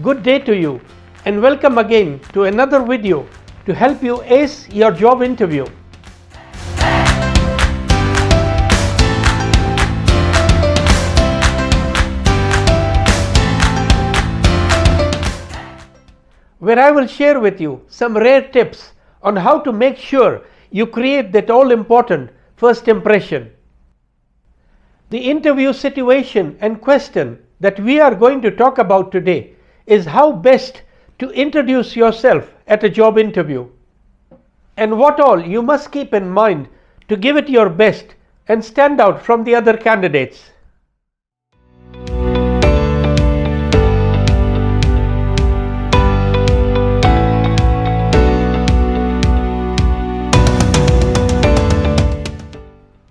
Good day to you and welcome again to another video to help you ace your job interview. Where I will share with you some rare tips on how to make sure you create that all-important first impression. The interview situation and question that we are going to talk about today is how best to introduce yourself at a job interview, and what all you must keep in mind to give it your best and stand out from the other candidates.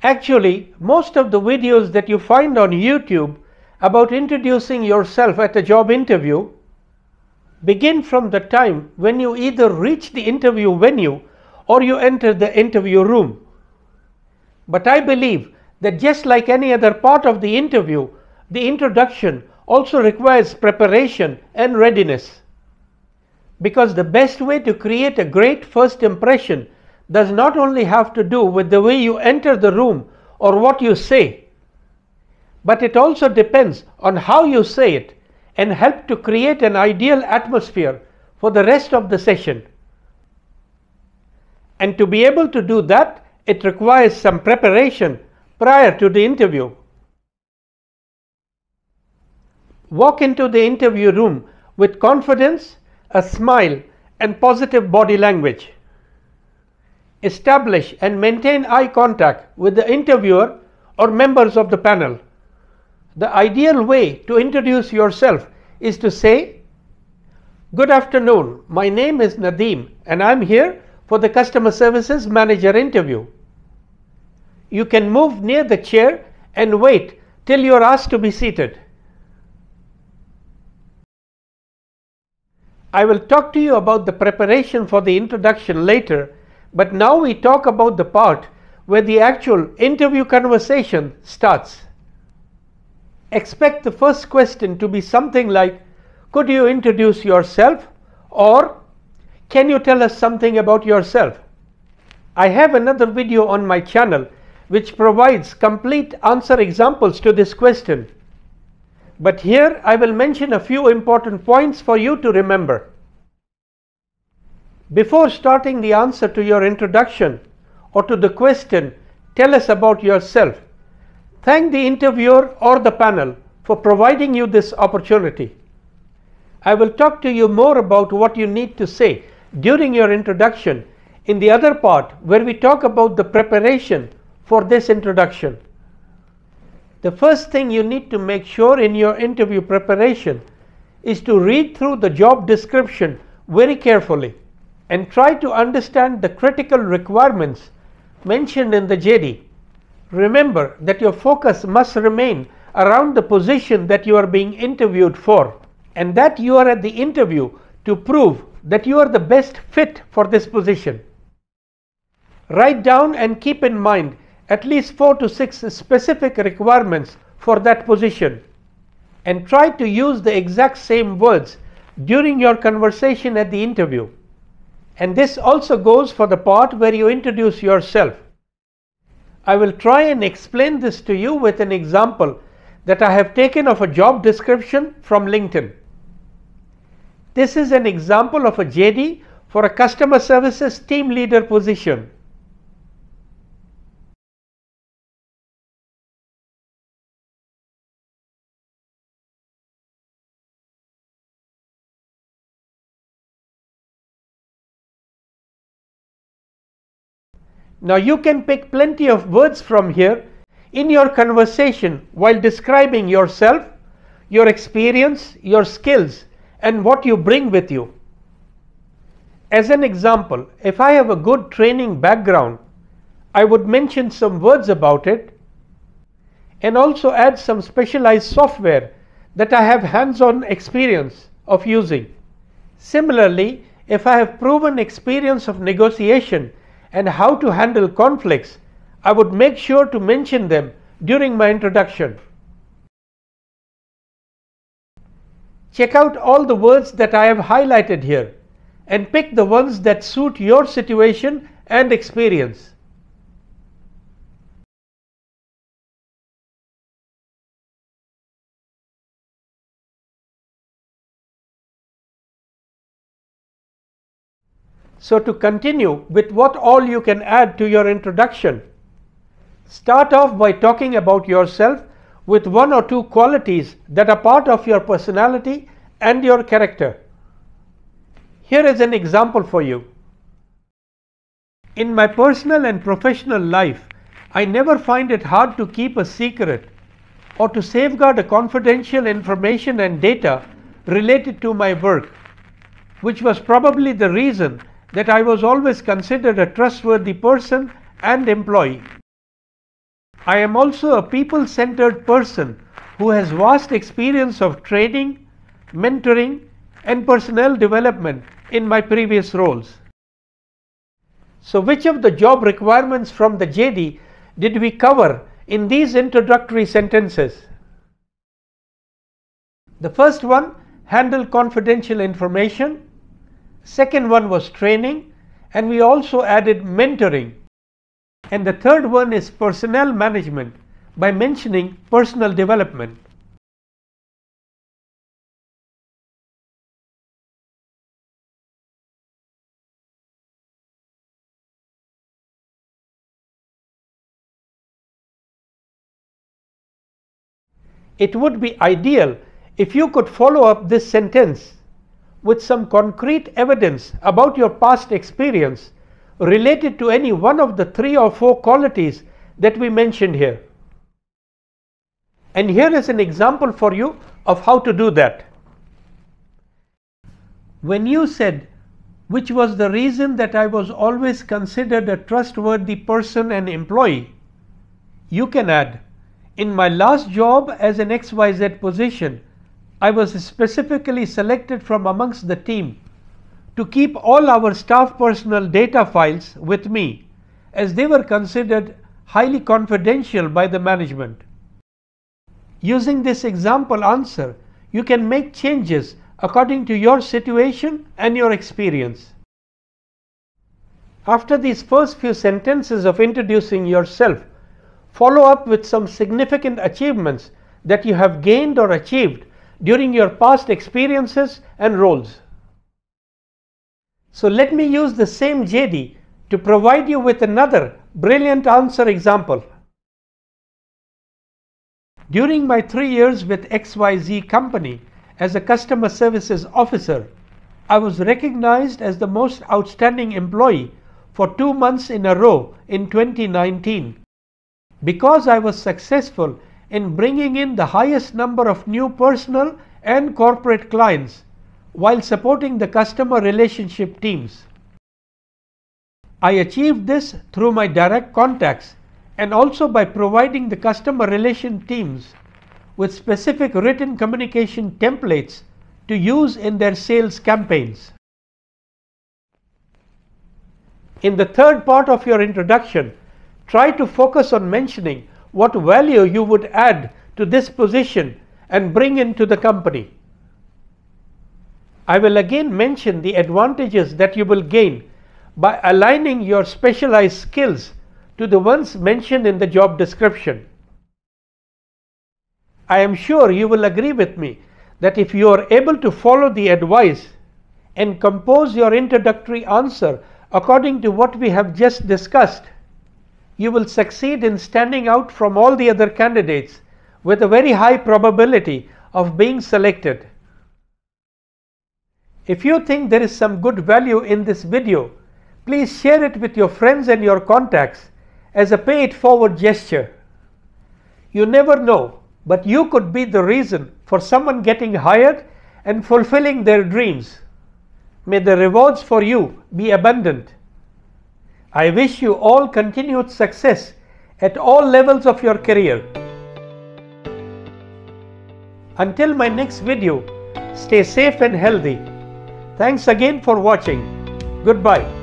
Actually, most of the videos that you find on YouTube about introducing yourself at a job interview begin from the time when you either reach the interview venue or you enter the interview room. But I believe that just like any other part of the interview, the introduction also requires preparation and readiness. Because the best way to create a great first impression does not only have to do with the way you enter the room or what you say, but it also depends on how you say it and help to create an ideal atmosphere for the rest of the session. And to be able to do that, it requires some preparation prior to the interview. Walk into the interview room with confidence, a smile, and positive body language. Establish and maintain eye contact with the interviewer or members of the panel. The ideal way to introduce yourself is to say, "Good afternoon, my name is Nadeem and I'm here for the customer services manager interview." You can move near the chair and wait till you are asked to be seated. I will talk to you about the preparation for the introduction later, but now we talk about the part where the actual interview conversation starts. Expect the first question to be something like, "Could you introduce yourself?" or "Can you tell us something about yourself?" I have another video on my channel which provides complete answer examples to this question. But here I will mention a few important points for you to remember. Before starting the answer to your introduction or to the question, "Tell us about yourself," thank the interviewer or the panel for providing you this opportunity. I will talk to you more about what you need to say during your introduction in the other part where we talk about the preparation for this introduction. The first thing you need to make sure in your interview preparation is to read through the job description very carefully and try to understand the critical requirements mentioned in the JD. Remember that your focus must remain around the position that you are being interviewed for, and that you are at the interview to prove that you are the best fit for this position. Write down and keep in mind at least 4 to 6 specific requirements for that position, and try to use the exact same words during your conversation at the interview. And this also goes for the part where you introduce yourself. I will try and explain this to you with an example that I have taken of a job description from LinkedIn. This is an example of a JD for a customer services team leader position. Now you can pick plenty of words from here in your conversation while describing yourself, your experience, your skills, and what you bring with you. As an example, if I have a good training background, I would mention some words about it and also add some specialized software that I have hands-on experience of using. Similarly, if I have proven experience of negotiation and how to handle conflicts, I would make sure to mention them during my introduction. Check out all the words that I have highlighted here and pick the ones that suit your situation and experience. So to continue with what all you can add to your introduction, start off by talking about yourself with one or two qualities that are part of your personality and your character. Here is an example for you. In my personal and professional life, I never find it hard to keep a secret or to safeguard a confidential information and data related to my work, which was probably the reason that I was always considered a trustworthy person and employee. I am also a people-centered person who has vast experience of training, mentoring, and personnel development in my previous roles. So which of the job requirements from the JD did we cover in these introductory sentences? The first one, handle confidential information. Second one was training, and we also added mentoring. And the third one is personnel management by mentioning personal development. It would be ideal if you could follow up this sentence with some concrete evidence about your past experience related to any one of the 3 or 4 qualities that we mentioned here. And here is an example for you of how to do that. When you said, which was the reason that I was always considered a trustworthy person and employee, you can add, in my last job as an XYZ position, I was specifically selected from amongst the team to keep all our staff personal data files with me, as they were considered highly confidential by the management. Using this example answer, you can make changes according to your situation and your experience. After these first few sentences of introducing yourself, follow up with some significant achievements that you have gained or achieved during your past experiences and roles. So let me use the same JD to provide you with another brilliant answer example. During my 3 years with XYZ company as a customer services officer, I was recognized as the most outstanding employee for 2 months in a row in 2019 because I was successful in bringing in the highest number of new personal and corporate clients while supporting the customer relationship teams. I achieved this through my direct contacts and also by providing the customer relation teams with specific written communication templates to use in their sales campaigns. In the third part of your introduction, try to focus on mentioning what value you would add to this position and bring into the company. I will again mention the advantages that you will gain by aligning your specialized skills to the ones mentioned in the job description. I am sure you will agree with me that if you are able to follow the advice and compose your introductory answer according to what we have just discussed, you will succeed in standing out from all the other candidates with a very high probability of being selected. If you think there is some good value in this video, please share it with your friends and your contacts as a pay it forward gesture. You never know, but you could be the reason for someone getting hired and fulfilling their dreams. May the rewards for you be abundant. I wish you all continued success at all levels of your career. Until my next video, stay safe and healthy. Thanks again for watching. Goodbye.